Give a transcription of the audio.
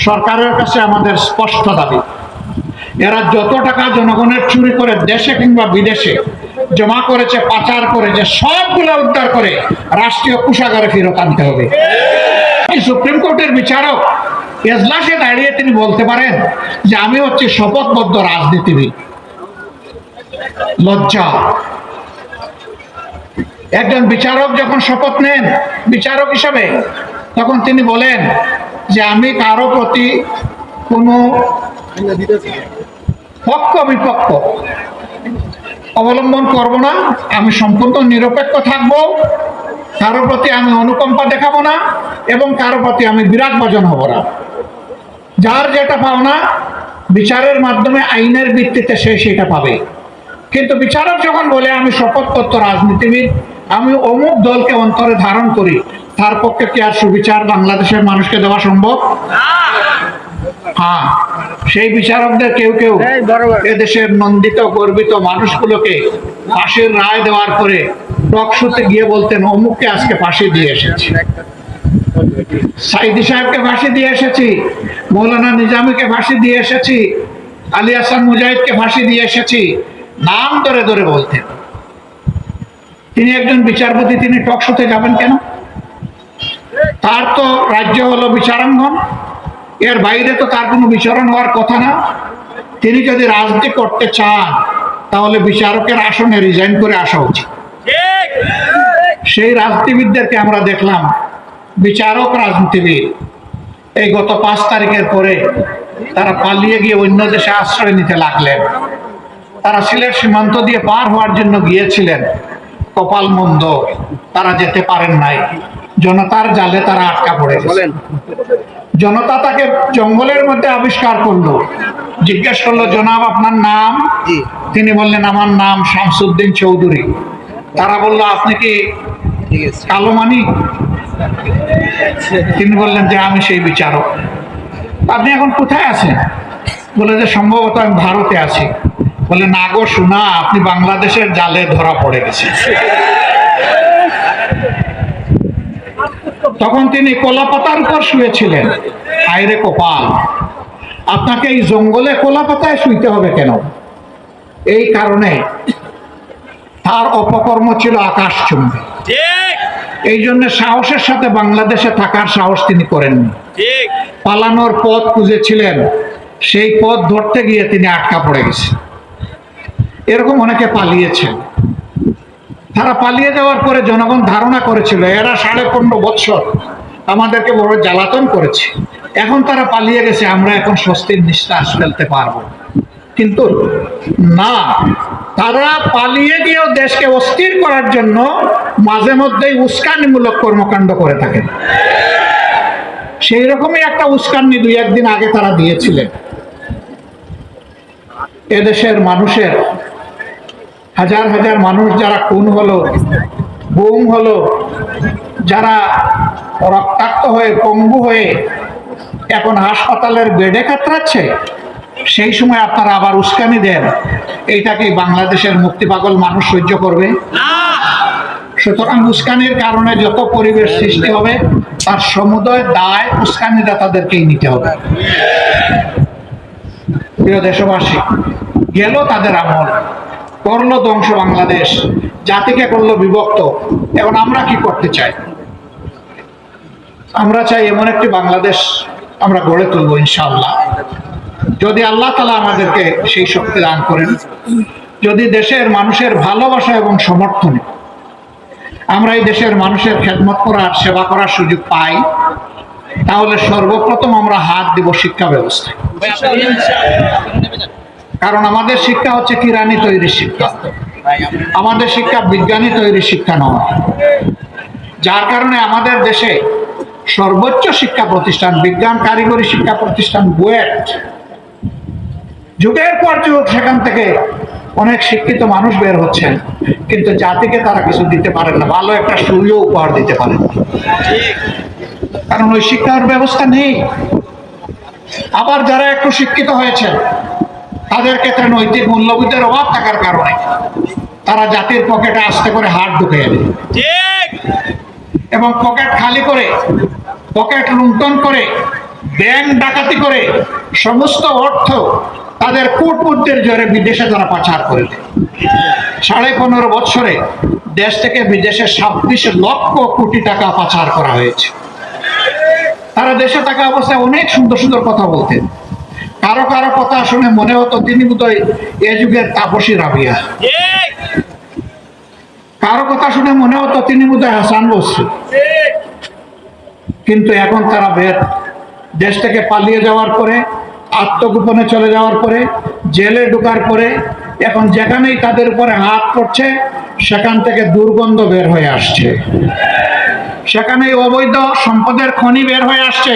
সরকারের কাছে আমাদের স্পষ্ট দাবি, এরা যত টাকা জনগণের চুরি করে দেশে কিংবা বিদেশে জমা করেছে, পাচার করেছে, সবগুলো উদ্ধার করে রাষ্ট্রীয় কোষাগারে ফেরত আনতে হবে। সুপ্রিম কোর্টের বিচারক এজলাসে দাঁড়িয়ে তিনি বলতে পারেন যে আমি হচ্ছে শপথবদ্ধ রাজনীতিবিদ। লজ্জা! একজন বিচারক যখন শপথ নেন বিচারক হিসাবে, তখন তিনি বলেন যে আমি কারো প্রতি কোনো পক্ষ বিপক্ষ অবলম্বন করব না, আমি সম্পূর্ণ নিরপেক্ষ থাকব, কারো প্রতি আমি অনুকম্পা দেখাবো না এবং কারো প্রতি আমি বিরাট ভাজন হব না। যার যেটা পাওনা বিচারের মাধ্যমে আইনের ভিত্তিতে সে সেটা পাবে। কিন্তু বিচারক যখন বলে আমি শপথপত্র রাজনীতিবিদ, আমি অমুক দলকে অন্তরে ধারণ করি, তার পক্ষে কি আর সুবিচার বাংলাদেশের মানুষকে দেওয়া সম্ভব? হ্যাঁ, সেই বিচারকদের কেউ কেউ এদেশের নন্দিত গর্বিত মানুষগুলোকে ফাঁসির রায় দেওয়ার পরে টকশোতে গিয়ে বলতেন অমুককে আজকে ফাঁসি দিয়ে এসেছি, সাইদি সাহেবকে ফাঁসি দিয়ে এসেছি, মৌলানা নিজামীকে ফাঁসি দিয়ে এসেছি, আলী হাসান মুজাহিদকে ফাঁসি দিয়ে এসেছি, নাম ধরে ধরে বলতেন। তিনি একজন বিচারপতি, তিনি টকশোতে যাবেন কেন? তার তো রাজ্য হলো বিচারাঙ্গন, এর বাইরে তো তার কোনো বিচরণ হওয়ার কথা না। তিনি যদি রাজনীতি করতে চান তাহলে বিচারকের আসনে রিজাইন করে আসা উচিত। সেই রাজনীতিবিদদেরকে আমরা দেখলাম, বিচারক রাজনীতিবিদ, এই গত 5 তারিখের পরে তারা পালিয়ে গিয়ে অন্য দেশে আশ্রয় নিতে লাগলেন। তারা সিলেট সীমান্ত দিয়ে পার হওয়ার জন্য গিয়েছিলেন, কপাল মন্দ, তারা যেতে পারেন নাই, জনতার জালে তারা আটকা পড়ে গেলেন। জনতা তাকে জঙ্গলের মধ্যে আবিষ্কার করলো, জিজ্ঞেস করলো জনাব আপনার নাম? তিনি বললেন আমার নাম শামসুদ্দিন চৌধুরী। তারা বলল আপনি কি কালো মানিক? তিনি বললেন যে আমি সেই বিচারক। আপনি এখন কোথায় আছেন? বলে যে সম্ভবত আমি ভারতে আছি। বলে না গো শোনা, আপনি বাংলাদেশের জালে ধরা পড়ে গেছেন। তখন তিনি কলাপাতার উপর শুয়েছিলেন। হায়রে কপাল, আপনাকে এই জঙ্গলে কলাপাতায় শুইতে হবে কেন? এই কারণে তার অপকর্ম ছিল আকাশচুম্বী। এই জন্য সাহসের সাথে বাংলাদেশে থাকার সাহস তিনি করেননি। পালানোর পথ খুঁজেছিলেন, সেই পথ ধরতে গিয়ে তিনি আটকা পড়ে গেছেন। এরকম অনেকে পালিয়েছেন। তারা পালিয়ে যাওয়ার পরে জনগণ ধারণা করেছিল এরা 15.5 বছর আমাদেরকে বড় জ্বালাতন করেছে, এখন তারা পালিয়ে গেছে, আমরা এখন স্বস্তির নিঃশ্বাস ফেলতে পারবো। কিন্তু না, তারা পালিয়ে গিয়েও দেশকে অস্থির করার জন্য মাঝে মধ্যেই উস্কানিমূলক কর্মকাণ্ড করে থাকেন। সেই রকমই একটা উস্কানি 2-1 দিন আগে তারা দিয়েছিলেন। এদেশের মানুষের হাজার হাজার মানুষ যারা খুন হলো, গুম হলো, যারা রক্তাক্ত হয়ে পঙ্গু হয়ে এখন হাসপাতালের বেডে কাতরাচ্ছে, সেই সময় আপনারা আবার উস্কানি দেন। এইটা কি বাংলাদেশের মুক্তি পাগল মানুষ সহ্য করবে? সুতরাং উস্কানির কারণে যত পরিবেশ সৃষ্টি হবে তার সমুদয় দায় উস্কানিদাতাদেরকেই নিতে হবে। প্রিয় দেশবাসী, গেল তাদের আমল, করলো ধ্বংস বাংলাদেশ, জাতিকে করলো বিভক্ত। এখন আমরা কি করতে চাই? আমরা চাই এমন একটি বাংলাদেশ আমরা গড়ে তুলবো ইনশাআল্লাহ, যদি আল্লাহ তাআলা আমাদেরকে সেই শক্তি দান করেন। যদি দেশের মানুষের ভালোবাসা এবং সমর্থনে আমরা এই দেশের মানুষের খেদমত করার, সেবা করার সুযোগ পাই, তাহলে সর্বপ্রথম আমরা হাত দিব শিক্ষা ব্যবস্থায়। কারণ আমাদের শিক্ষা হচ্ছে কিরানি তৈরির শিক্ষা, আমাদের শিক্ষা বিজ্ঞানী তৈরির শিক্ষা নয়। যার কারণে আমাদের দেশে সর্বোচ্চ শিক্ষা প্রতিষ্ঠান, বিজ্ঞান কারিগরি শিক্ষা প্রতিষ্ঠান বুয়েট, যুগের পর যুগ সেখান থেকে অনেক শিক্ষিত মানুষ বের হচ্ছেন, কিন্তু জাতিকে তারা কিছু দিতে পারেন না, ভালো একটা সুযোগ উপহার দিতে পারেন না, কারণ ওই শিক্ষার ব্যবস্থা নেই। আবার যারা একটু শিক্ষিত হয়েছেন তাদের ক্ষেত্রে নৈতিক মূল্যবোধের অভাব থাকার কারণে তারা জাতির পকেটে আস্তে করে হাত ঢুকে এনে এবং পকেট খালি করে, পকেট লুণ্ঠন করে ব্যাংক ডাকাতি করে সমস্ত অর্থ তাদের কূটপুত্রের জোরে বিদেশে তারা পাচার করে দেয়। 15.5 বছরে দেশ থেকে বিদেশে 26 লক্ষ কোটি টাকা পাচার করা হয়েছে। তারা দেশে থাকা অবস্থায় অনেক সুন্দর সুন্দর কথা বলতেন। কারো কারো কথা শুনে মনে হতো তিনি বোধহয় এ যুগের তাপসী রাবিয়া, কারো কথা শুনে মনে হতো তিনি বোধহয় হাসান বসু। কিন্তু এখন তারা দেশ থেকে পালিয়ে যাওয়ার পরে, আত্মগোপনে চলে যাওয়ার পরে, জেলে ঢোকার পরে এখন যেখানেই তাদের উপরে হাত পড়ছে সেখান থেকে দুর্গন্ধ বের হয়ে আসছে, সেখানেই অবৈধ সম্পদের খনি বের হয়ে আসছে।